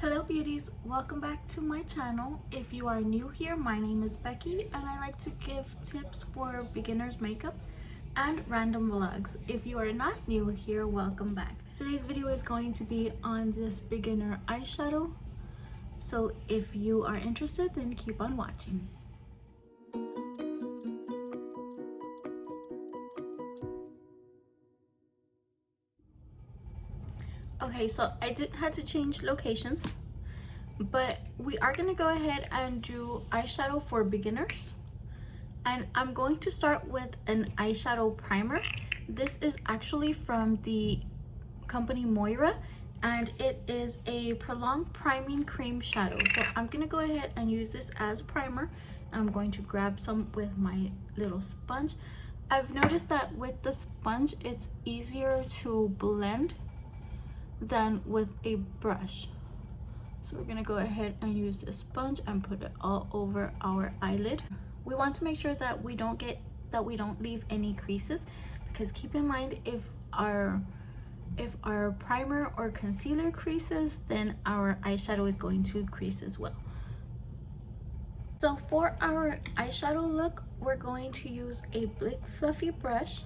Hello beauties, welcome back to my channel. If you are new here, my name is Becky and I like to give tips for beginners makeup and random vlogs. If you are not new here, welcome back. Today's video is going to be on this beginner eyeshadow. So if you are interested, then keep on watching. Okay, so I had to change locations, but we are gonna go ahead and do eyeshadow for beginners. And I'm going to start with an eyeshadow primer. This is actually from the company Moira, and it is a prolonged priming cream shadow. So I'm gonna go ahead and use this as a primer. I'm going to grab some with my little sponge. I've noticed that with the sponge, it's easier to blend than with a brush. So we're gonna go ahead and use this sponge and put it all over our eyelid. We want to make sure that we don't leave any creases, because keep in mind, if our primer or concealer creases, then our eyeshadow is going to crease as well. So for our eyeshadow look, we're going to use a big fluffy brush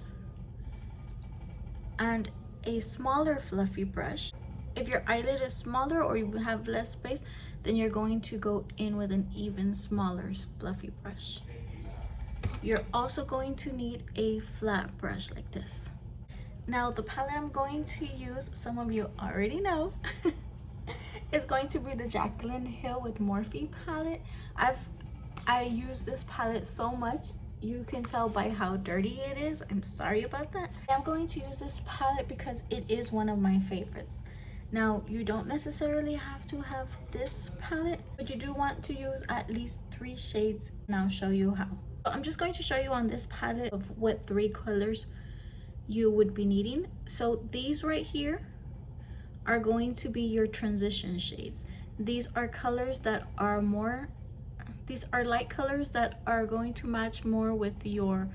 and a smaller fluffy brush. If your eyelid is smaller or you have less space, then you're going to go in with an even smaller fluffy brush. You're also going to need a flat brush like this. Now the palette I'm going to use, some of you already know, is going to be the Jaclyn Hill with Morphe palette. I use this palette so much, you can tell by how dirty it is. I'm sorry about that. I'm going to use this palette because it is one of my favorites. Now, you don't necessarily have to have this palette, but you do want to use at least 3 shades, and I'll show you how. So I'm just going to show you on this palette of what 3 colors you would be needing. So these right here are going to be your transition shades. These are colors that are these are light colors that are going to match more with your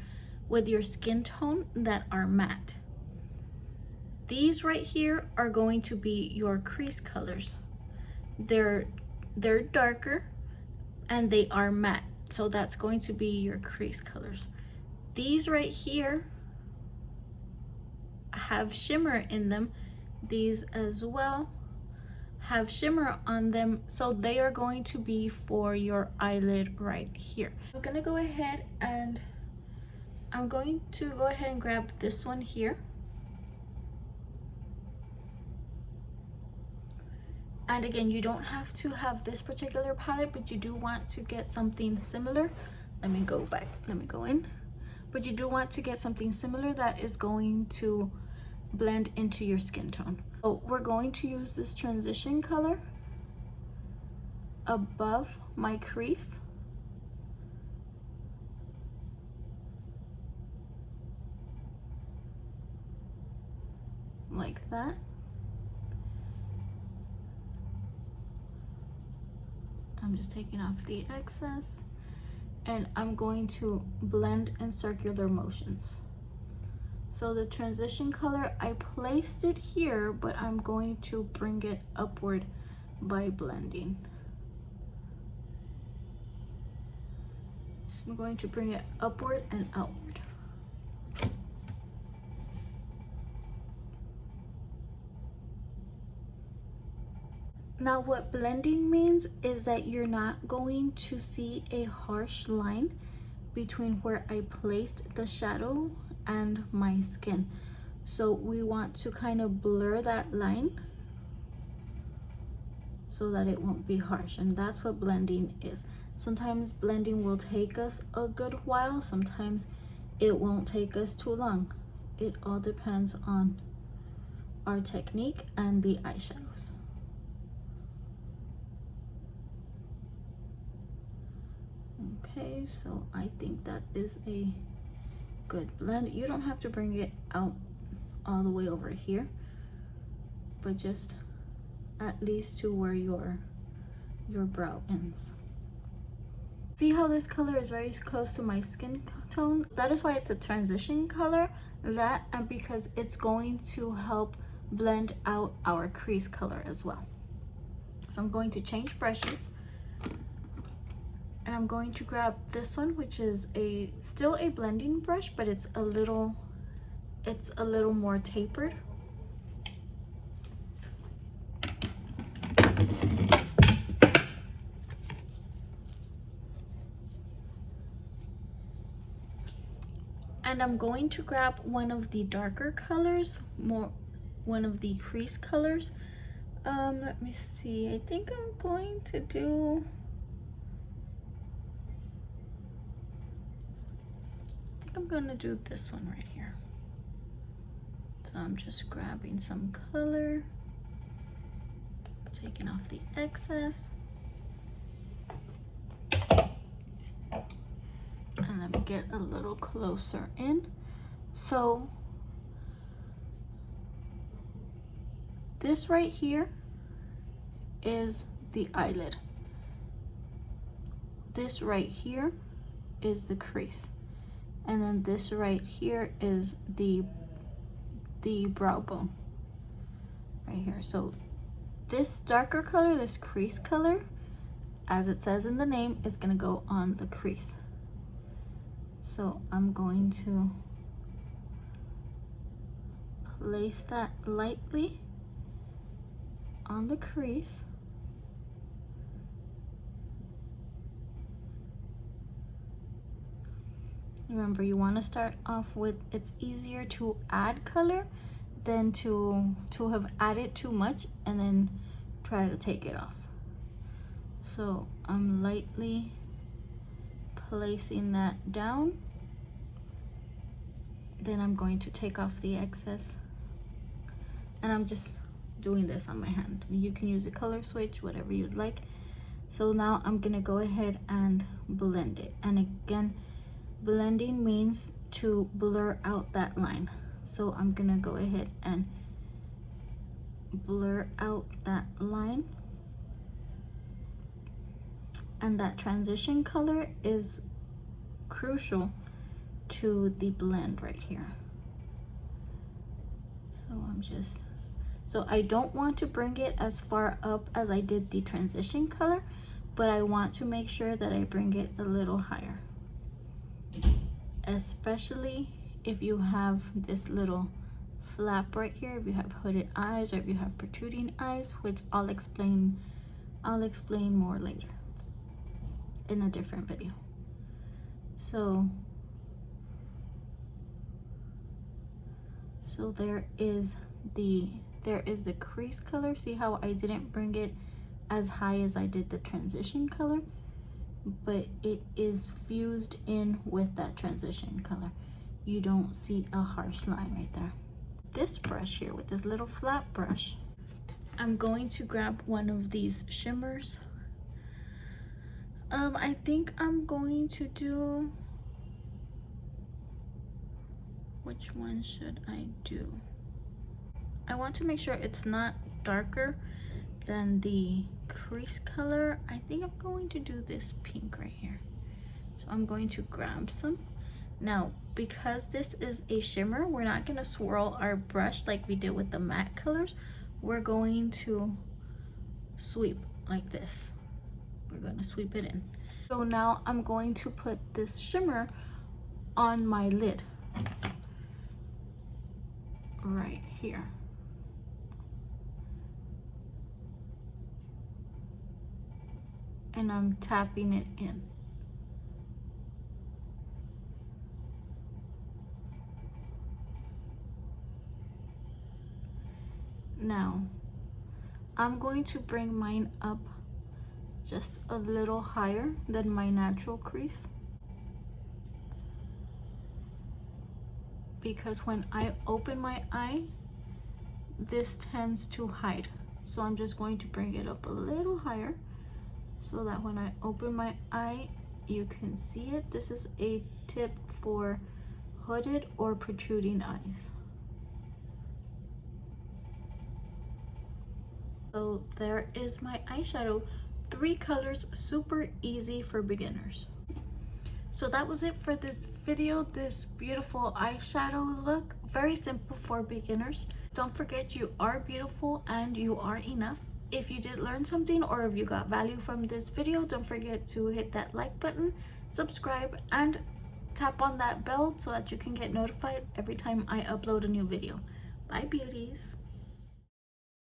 skin tone, that are matte. These right here are going to be your crease colors. They're darker and they are matte, so that's going to be your crease colors. These right here have shimmer in them. These as well have shimmer on them, so they are going to be for your eyelid right here. I'm gonna go ahead and grab this one here. And again, you don't have to have this particular palette, but you do want to get something similar. Let me go in. But you do want to get something similar that is going to blend into your skin tone. So we're going to use this transition color above my crease. Like that. I'm just taking off the excess, and I'm going to blend in circular motions. So the transition color, I placed it here, but I'm going to bring it upward by blending. I'm going to bring it upward and outward. Now what blending means is that you're not going to see a harsh line between where I placed the shadow and my skin. So we want to kind of blur that line so that it won't be harsh, and that's what blending is. Sometimes blending will take us a good while, sometimes it won't take us too long. It all depends on our technique and the eyeshadows. Okay, so I think that is a good blend. You don't have to bring it out all the way over here, but just at least to where your brow ends. See how this color is very close to my skin tone? That is why it's a transition color. That, and because it's going to help blend out our crease color as well. So I'm going to change brushes, and I'm going to grab this one, which is still a blending brush, but it's a little more tapered. And I'm going to grab one of the darker colors, one of the crease colors. Let me see. I think I'm going to do, this one right here. So I'm just grabbing some color, taking off the excess. And let me get a little closer in. So this right here is the eyelid. This right here is the crease. And then this right here is the brow bone right here. So this darker color, this crease color, as it says in the name, is gonna go on the crease. So I'm going to place that lightly on the crease. Remember, you want to start off with, it's easier to add color than to have added too much and then try to take it off. So I'm lightly placing that down. Then I'm going to take off the excess, and I'm just doing this on my hand. You can use a color switch, whatever you'd like. So now I'm gonna go ahead and blend it. And again, blending means to blur out that line. So I'm gonna go ahead and blur out that line. And that transition color is crucial to the blend right here. So I don't want to bring it as far up as I did the transition color, but I want to make sure that I bring it a little higher. Especially if you have this little flap right here, if you have hooded eyes or if you have protruding eyes, which I'll explain more later in a different video. So there is the crease color. See how I didn't bring it as high as I did the transition color, but it is fused in with that transition color. You don't see a harsh line right there. This brush here, with this little flat brush, I'm going to grab one of these shimmers. I think I'm going to do, which one should I do? I want to make sure it's not darker than the crease color. I think I'm going to do this pink right here. So I'm going to grab some. Now, because this is a shimmer, we're not going to swirl our brush like we did with the matte colors. We're going to sweep like this. We're going to sweep it in. So now I'm going to put this shimmer on my lid right here. And I'm tapping it in. Now, I'm going to bring mine up just a little higher than my natural crease, because when I open my eye, this tends to hide. So I'm just going to bring it up a little higher so that when I open my eye, you can see it. This is a tip for hooded or protruding eyes. So there is my eyeshadow. 3 colors, super easy for beginners. So that was it for this video, this beautiful eyeshadow look. Very simple for beginners. Don't forget, you are beautiful and you are enough. If you did learn something or if you got value from this video, don't forget to hit that like button, subscribe, and tap on that bell so that you can get notified every time I upload a new video. Bye, beauties.